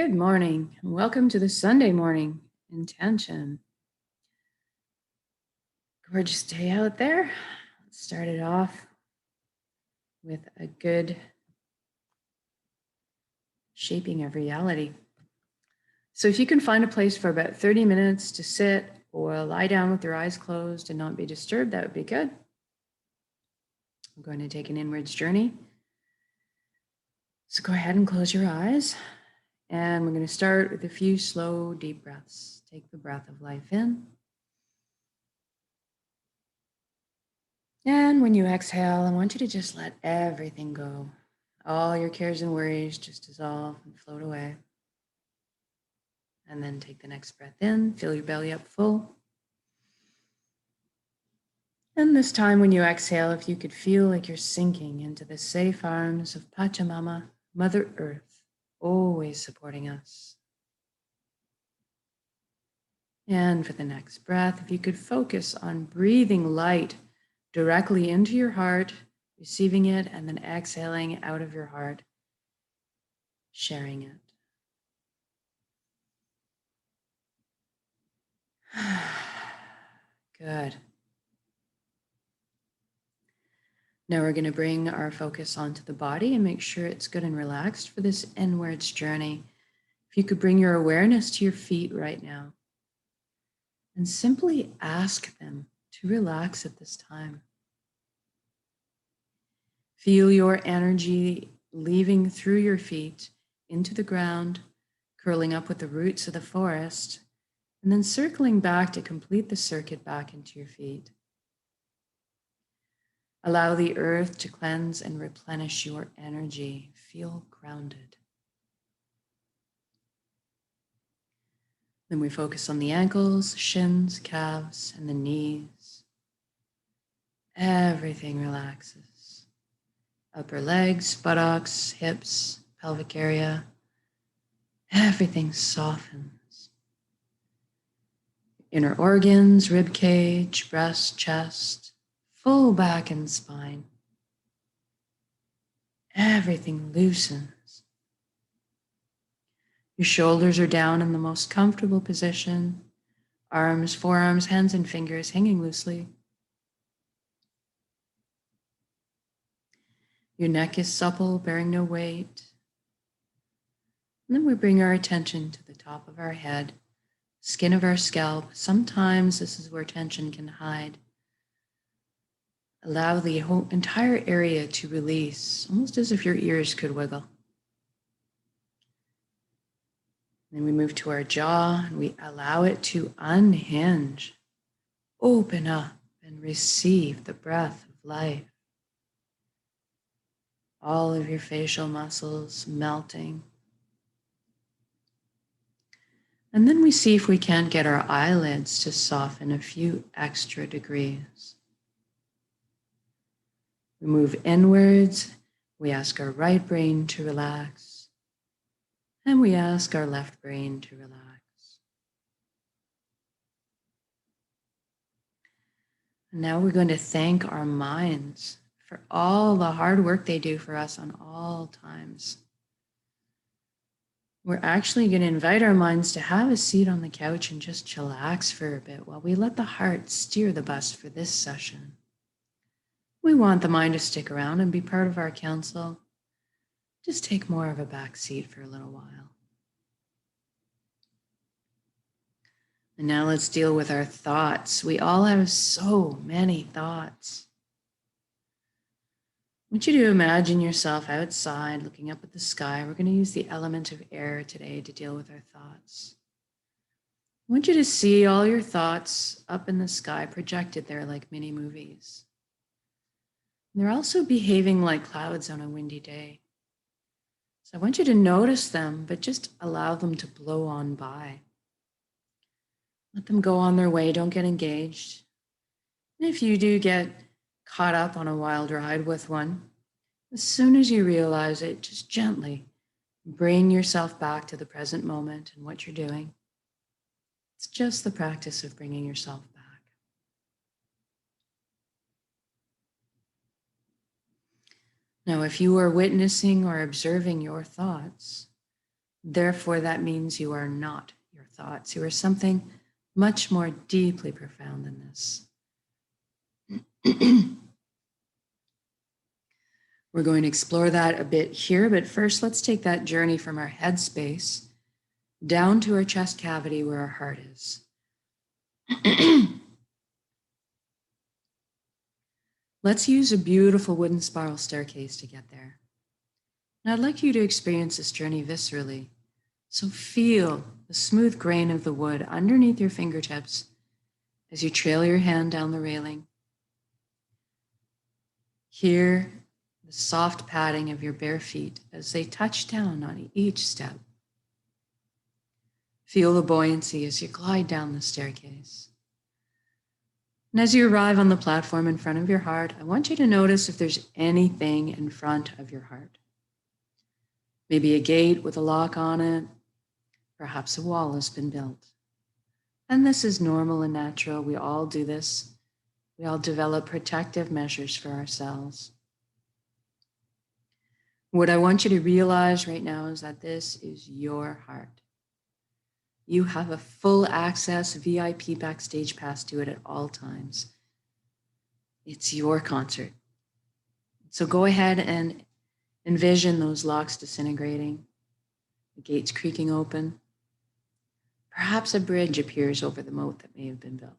Good morning, and welcome to the Sunday morning intention. Gorgeous day out there. Let's start it off with a good shaping of reality. So if you can find a place for about 30 minutes to sit or lie down with your eyes closed and not be disturbed, that would be good. I'm going to take an inwards journey. So go ahead and close your eyes. And we're going to start with a few slow, deep breaths. Take the breath of life in. And when you exhale, I want you to just let everything go. All your cares and worries just dissolve and float away. And then take the next breath in, fill your belly up full. And this time when you exhale, if you could feel like you're sinking into the safe arms of Pachamama, Mother Earth, always supporting us. And for the next breath, if you could focus on breathing light directly into your heart, receiving it, and then exhaling out of your heart, sharing it. Good. Now we're going to bring our focus onto the body and make sure it's good and relaxed for this inwards journey. If you could bring your awareness to your feet right now and simply ask them to relax at this time. Feel your energy leaving through your feet into the ground, curling up with the roots of the forest, and then circling back to complete the circuit back into your feet. Allow the earth to cleanse and replenish your energy. Feel grounded. Then we focus on the ankles, shins, calves, and the knees. Everything relaxes. Upper legs, buttocks, hips, pelvic area. Everything softens. Inner organs, rib cage, breast, chest, full back and spine. Everything loosens. Your shoulders are down in the most comfortable position. Arms, forearms, hands, and fingers hanging loosely. Your neck is supple, bearing no weight. And then we bring our attention to the top of our head, skin of our scalp. Sometimes this is where tension can hide. Allow the whole entire area to release, almost as if your ears could wiggle. Then we move to our jaw and we allow it to unhinge, open up and receive the breath of life. All of your facial muscles melting. And then we see if we can't get our eyelids to soften a few extra degrees. We move inwards. We ask our right brain to relax. And we ask our left brain to relax. And now we're going to thank our minds for all the hard work they do for us on all times. We're actually going to invite our minds to have a seat on the couch and just chillax for a bit while we let the heart steer the bus for this session. We want the mind to stick around and be part of our council. Just take more of a back seat for a little while. And now let's deal with our thoughts. We all have so many thoughts. I want you to imagine yourself outside looking up at the sky. We're going to use the element of air today to deal with our thoughts. I want you to see all your thoughts up in the sky, projected there like mini movies. And they're also behaving like clouds on a windy day. So I want you to notice them, but just allow them to blow on by. Let them go on their way. Don't get engaged. And if you do get caught up on a wild ride with one, as soon as you realize it, just gently bring yourself back to the present moment and what you're doing. It's just the practice of bringing yourself back. Now, if you are witnessing or observing your thoughts, Therefore, that means you are not your thoughts. You are something much more deeply profound than this. We're going to explore that a bit here, but first let's take that journey from our head space down to our chest cavity where our heart is. Let's use a beautiful wooden spiral staircase to get there. And I'd like you to experience this journey viscerally. So feel the smooth grain of the wood underneath your fingertips as you trail your hand down the railing. Hear the soft padding of your bare feet as they touch down on each step. Feel the buoyancy as you glide down the staircase. And as you arrive on the platform in front of your heart, I want you to notice if there's anything in front of your heart. Maybe a gate with a lock on it. Perhaps a wall has been built. And this is normal and natural. We all do this. We all develop protective measures for ourselves. What I want you to realize right now is that this is your heart. You have a full access VIP backstage pass to it at all times. It's your concert. So go ahead and envision those locks disintegrating, the gates creaking open. Perhaps a bridge appears over the moat that may have been built.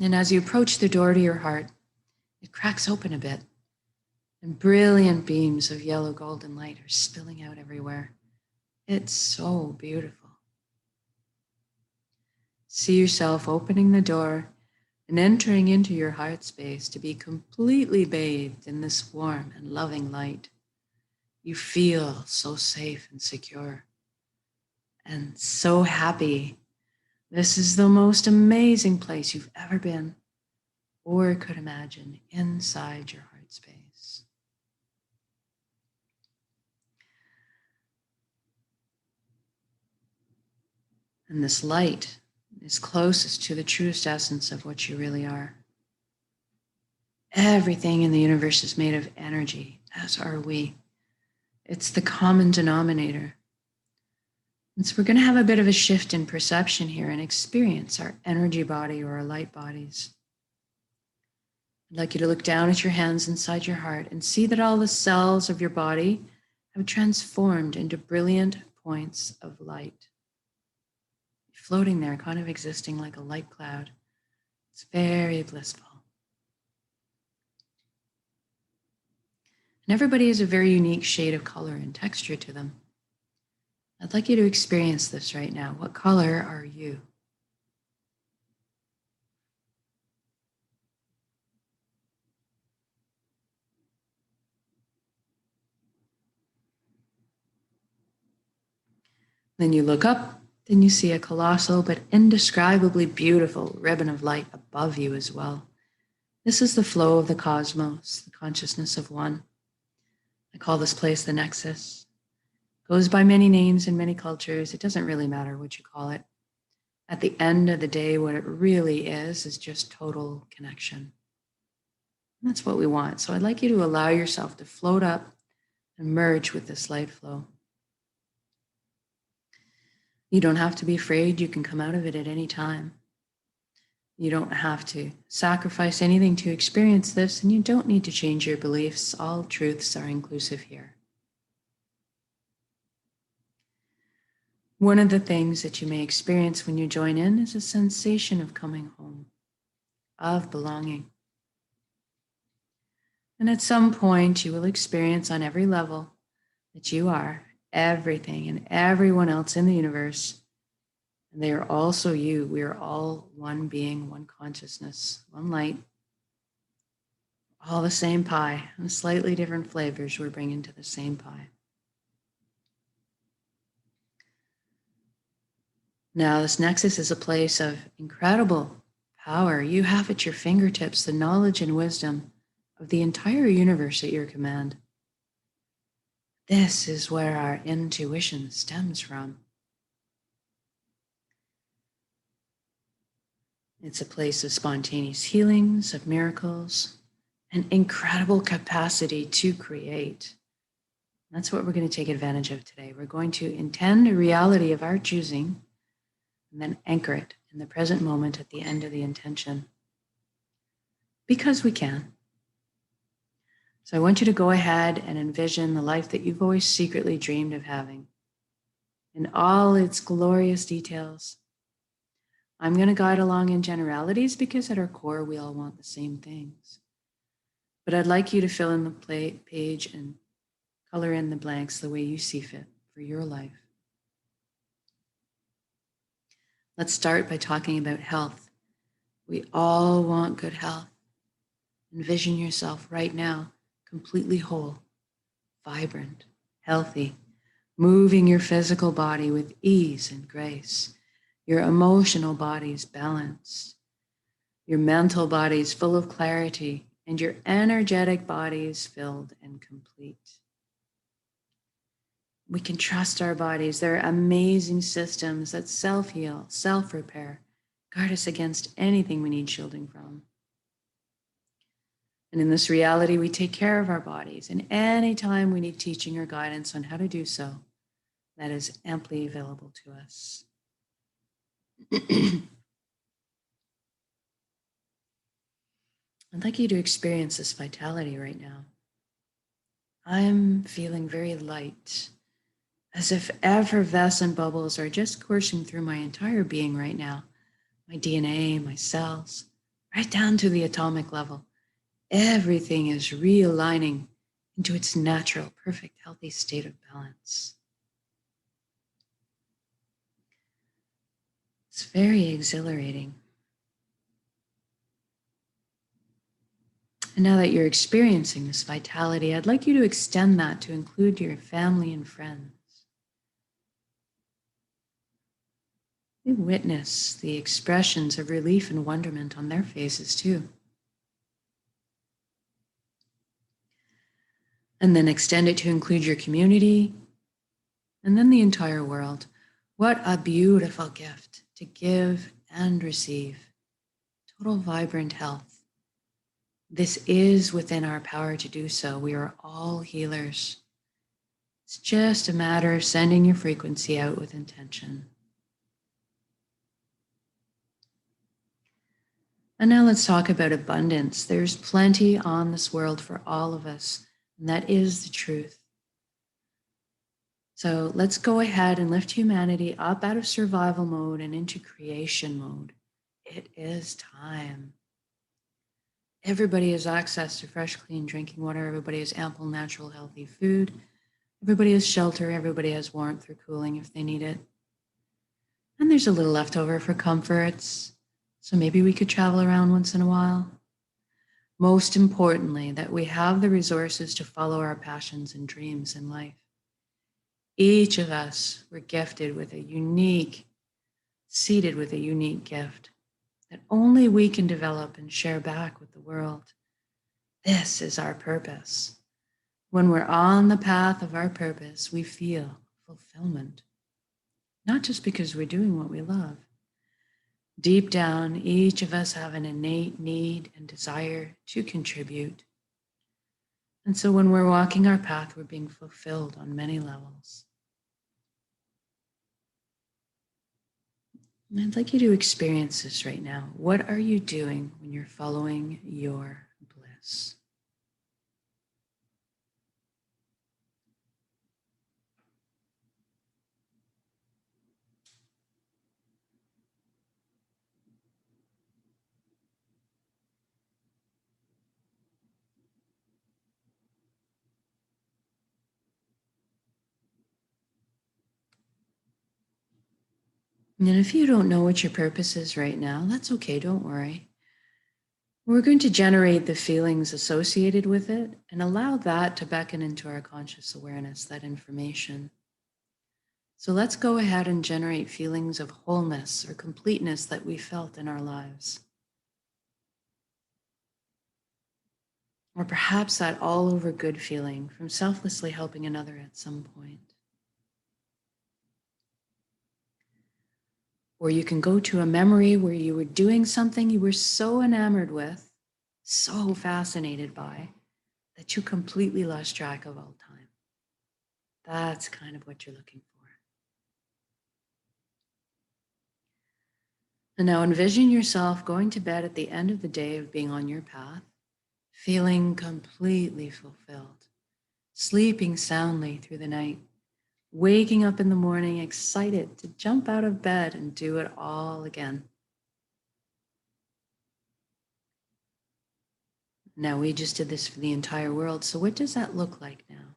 And as you approach the door to your heart, it cracks open a bit, and brilliant beams of yellow golden light are spilling out everywhere. It's so beautiful. See yourself opening the door and entering into your heart space to be completely bathed in this warm and loving light. You feel so safe and secure and so happy. This is the most amazing place you've ever been or could imagine inside your heart space. And this light is closest to the truest essence of what you really are. Everything in the universe is made of energy, as are we. It's the common denominator. And so we're going to have a bit of a shift in perception here and experience our energy body or our light bodies. I'd like you to look down at your hands inside your heart and see that all the cells of your body have transformed into brilliant points of light. Floating there, kind of existing like a light cloud. It's very blissful. And everybody has a very unique shade of color and texture to them. I'd like you to experience this right now. What color are you? Then you look up, then you see a colossal but indescribably beautiful ribbon of light above you as well. This is the flow of the cosmos, the consciousness of one. I call this place the Nexus. It goes by many names in many cultures. It doesn't really matter what you call it. At the end of the day, what it really is just total connection. And that's what we want. So I'd like you to allow yourself to float up and merge with this light flow. You don't have to be afraid. You can come out of it at any time. You don't have to sacrifice anything to experience this, and you don't need to change your beliefs. All truths are inclusive here. One of the things that you may experience when you join in is a sensation of coming home, of belonging. And at some point, you will experience on every level that you are everything and everyone else in the universe. And they are also you. We are all one being, one consciousness, one light. All the same pie, and slightly different flavors we're bringing to the same pie. Now, this Nexus is a place of incredible power. You have at your fingertips the knowledge and wisdom of the entire universe at your command. This is where our intuition stems from. It's a place of spontaneous healings, of miracles, an incredible capacity to create. That's what we're going to take advantage of today. We're going to intend a reality of our choosing and then anchor it in the present moment at the end of the intention. Because we can. So I want you to go ahead and envision the life that you've always secretly dreamed of having in all its glorious details. I'm going to guide along in generalities because at our core, we all want the same things. But I'd like you to fill in the page and color in the blanks the way you see fit for your life. Let's start by talking about health. We all want good health. Envision yourself right now completely whole, vibrant, healthy, moving your physical body with ease and grace. Your emotional body's balanced. Your mental body's full of clarity, and your energetic body's filled and complete. We can trust our bodies. They're amazing systems that self-heal, self-repair, guard us against anything we need shielding from. And in this reality, we take care of our bodies. And anytime we need teaching or guidance on how to do so, that is amply available to us. I'd like you to experience this vitality right now. I'm feeling very light, as if effervescent bubbles are just coursing through my entire being right now. My DNA, my cells, right down to the atomic level. Everything is realigning into its natural, perfect, healthy state of balance. It's very exhilarating. And now that you're experiencing this vitality, I'd like you to extend that to include your family and friends. You witness the expressions of relief and wonderment on their faces too. And then extend it to include your community and then the entire world. What a beautiful gift to give and receive. Total vibrant health. This is within our power to do so. We are all healers. It's just a matter of sending your frequency out with intention. And now let's talk about abundance. There's plenty on this world for all of us, and that is the truth. So let's go ahead and lift humanity up out of survival mode and into creation mode. It is time. Everybody has access to fresh, clean drinking water. Everybody has ample, natural, healthy food. Everybody has shelter. Everybody has warmth or cooling if they need it. And there's a little left over for comforts. So maybe we could travel around once in a while. Most importantly, that we have the resources to follow our passions and dreams in life. Each of us were gifted with a unique, seated with a unique gift that only we can develop and share back with the world. This is our purpose. When we're on the path of our purpose, we feel fulfillment, not just because we're doing what we love. Deep down, each of us have an innate need and desire to contribute. And so when we're walking our path, we're being fulfilled on many levels. And I'd like you to experience this right now. What are you doing when you're following your bliss? And if you don't know what your purpose is right now, that's okay, don't worry. We're going to generate the feelings associated with it and allow that to beckon into our conscious awareness, that information. So let's go ahead and generate feelings of wholeness or completeness that we felt in our lives. Or perhaps that all over good feeling from selflessly helping another at some point. Or you can go to a memory where you were doing something you were so enamored with so fascinated by, that you completely lost track of all time. That's kind of what you're looking for. And now envision yourself going to bed at the end of the day of being on your path, feeling completely fulfilled, sleeping soundly through the night, waking up in the morning excited to jump out of bed and do it all again. Now, we just did this for the entire world. So what does that look like now?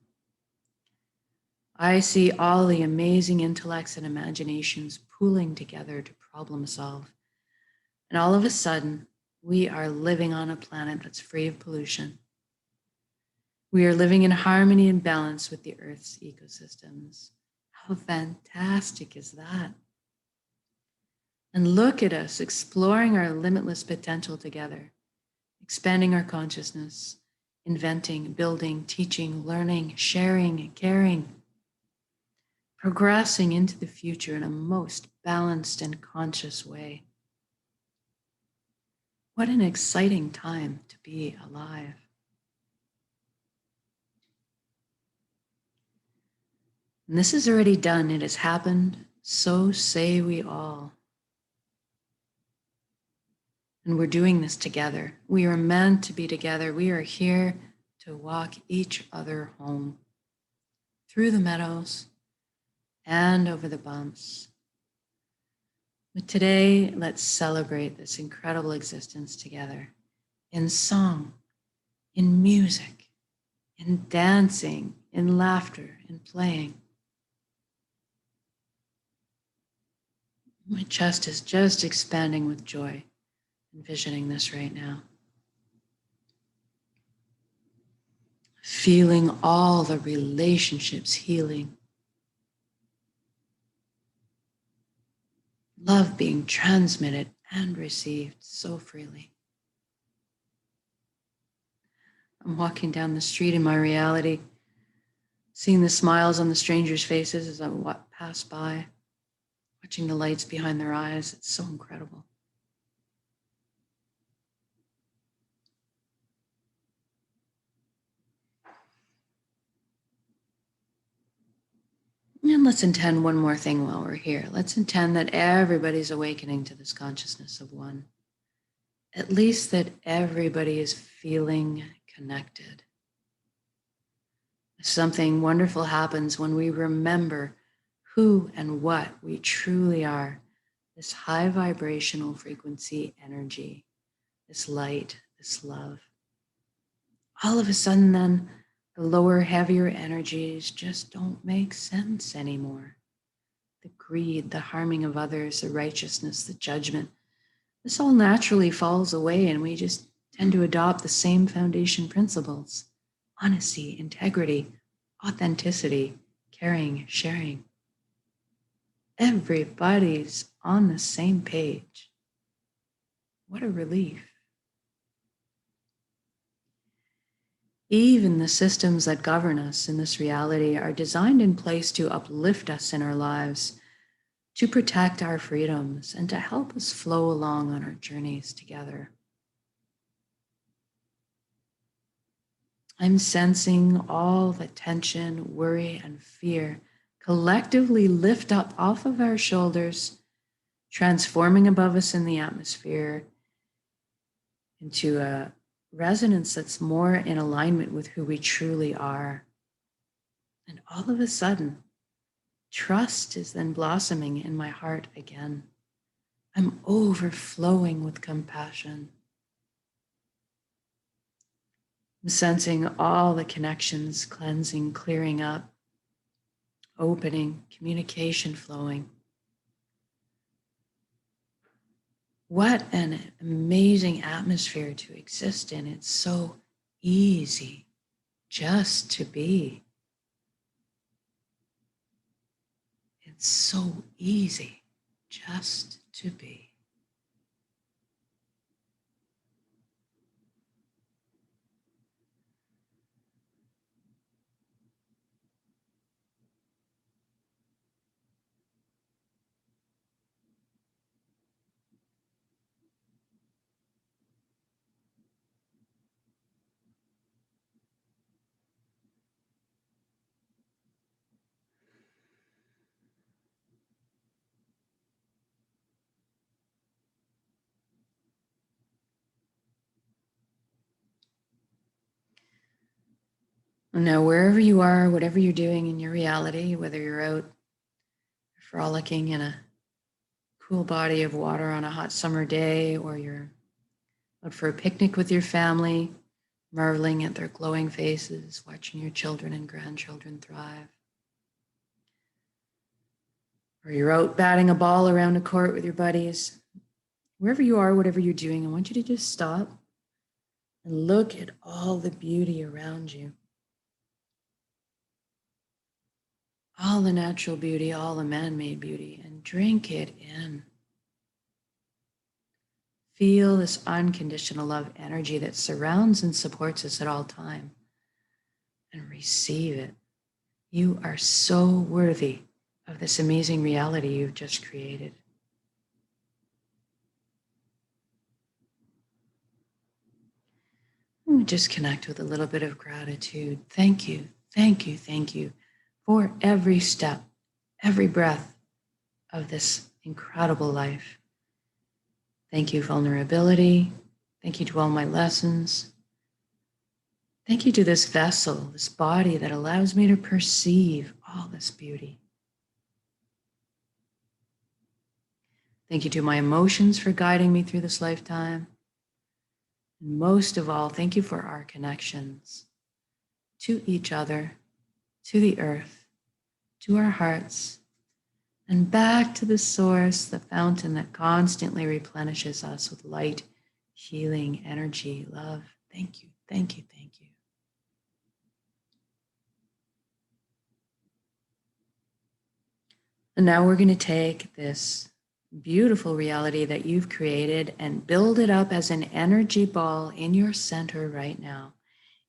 I see all the amazing intellects and imaginations pooling together to problem solve. And all of a sudden, we are living on a planet that's free of pollution. We are living in harmony and balance with the Earth's ecosystems. How fantastic is that? And look at us exploring our limitless potential together, expanding our consciousness, inventing, building, teaching, learning, sharing, caring, progressing into the future in a most balanced and conscious way. What an exciting time to be alive. And this is already done. It has happened. So say we all. And we're doing this together. We are meant to be together. We are here to walk each other home through the meadows and over the bumps. But today, let's celebrate this incredible existence together in song, in music, in dancing, in laughter, in playing. My chest is just expanding with joy, envisioning this right now. Feeling all the relationships healing. Love being transmitted and received so freely. I'm walking down the street in my reality, seeing the smiles on the strangers' faces as I pass by, watching the lights behind their eyes. It's so incredible. And let's intend one more thing while we're here. Let's intend that everybody's awakening to this consciousness of one. At least that everybody is feeling connected. Something wonderful happens when we remember who and what we truly are. This high vibrational frequency energy, this light, this love. All of a sudden then, the lower, heavier energies just don't make sense anymore. The greed, the harming of others, the righteousness, the judgment, this all naturally falls away, and we just tend to adopt the same foundation principles: honesty, integrity, authenticity, caring, sharing. Everybody's on the same page. What a relief. Even the systems that govern us in this reality are designed in place to uplift us in our lives, to protect our freedoms, and to help us flow along on our journeys together. I'm sensing all the tension, worry, and fear collectively lift up off of our shoulders, transforming above us in the atmosphere into a resonance that's more in alignment with who we truly are. And all of a sudden, trust is then blossoming in my heart again. I'm overflowing with compassion. I'm sensing all the connections cleansing, clearing up, opening, communication flowing. What an amazing atmosphere to exist in. It's so easy just to be. It's so easy just to be. Now, wherever you are, whatever you're doing in your reality, whether you're out frolicking in a cool body of water on a hot summer day, or you're out for a picnic with your family, marveling at their glowing faces, watching your children and grandchildren thrive, or you're out batting a ball around a court with your buddies, wherever you are, whatever you're doing, I want you to just stop and look at all the beauty around you. All the natural beauty, all the man-made beauty, and drink it in. Feel this unconditional love energy that surrounds and supports us at all time, and receive it. You are so worthy of this amazing reality you've just created. And we just connect with a little bit of gratitude. Thank you, thank you, thank you for every step, every breath of this incredible life. Thank you, vulnerability. Thank you to all my lessons. Thank you to this vessel, this body that allows me to perceive all this beauty. Thank you to my emotions for guiding me through this lifetime. And most of all, thank you for our connections to each other, to the earth, to our hearts, and back to the source, the fountain that constantly replenishes us with light, healing, energy, love. Thank you, thank you, thank you. And now we're going to take this beautiful reality that you've created and build it up as an energy ball in your center right now,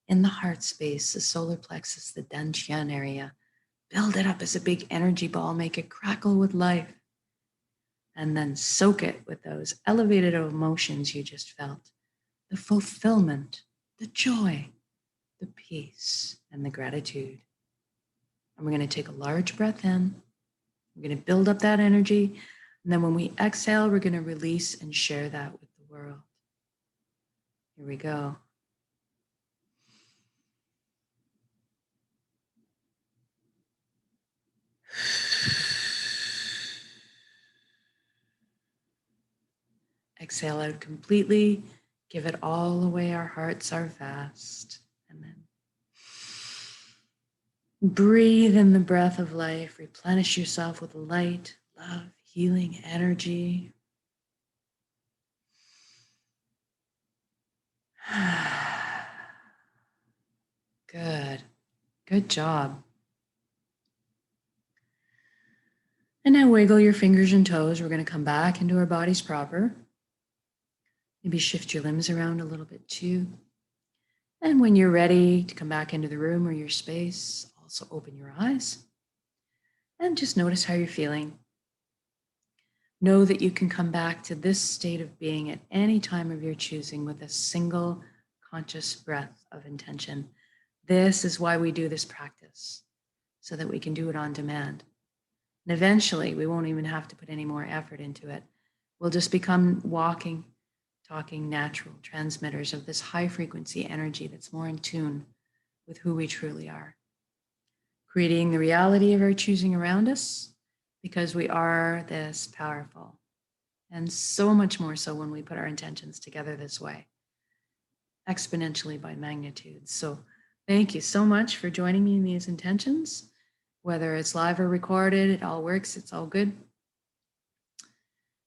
in the heart space, the solar plexus, the dantian area. Build it up as a big energy ball, make it crackle with life, and then soak it with those elevated emotions you just felt, the fulfillment, the joy, the peace, and the gratitude. And we're going to take a large breath in. We're going to build up that energy. And then when we exhale, we're going to release and share that with the world. Here we go. Exhale out completely. Give it all away. Our hearts are vast. And then breathe in the breath of life. Replenish yourself with light, love, healing, energy. Good. Good job. And now wiggle your fingers and toes. We're going to come back into our bodies proper. Maybe shift your limbs around a little bit too. And when you're ready to come back into the room or your space, also open your eyes and just notice how you're feeling. Know that you can come back to this state of being at any time of your choosing with a single conscious breath of intention. This is why we do this practice, so that we can do it on demand. And eventually, we won't even have to put any more effort into it. We'll just become walking, talking natural transmitters of this high frequency energy that's more in tune with who we truly are. Creating the reality of our choosing around us, because we are this powerful. And so much more so when we put our intentions together this way, exponentially by magnitude. So thank you so much for joining me in these intentions. Whether it's live or recorded, it all works. It's all good.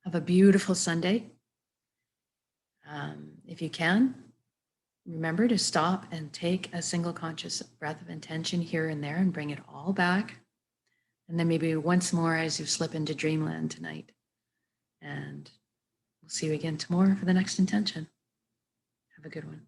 Have a beautiful Sunday. If you can, remember to stop and take a single conscious breath of intention here and there and bring it all back. And then maybe once more as you slip into dreamland tonight. And we'll see you again tomorrow for the next intention. Have a good one.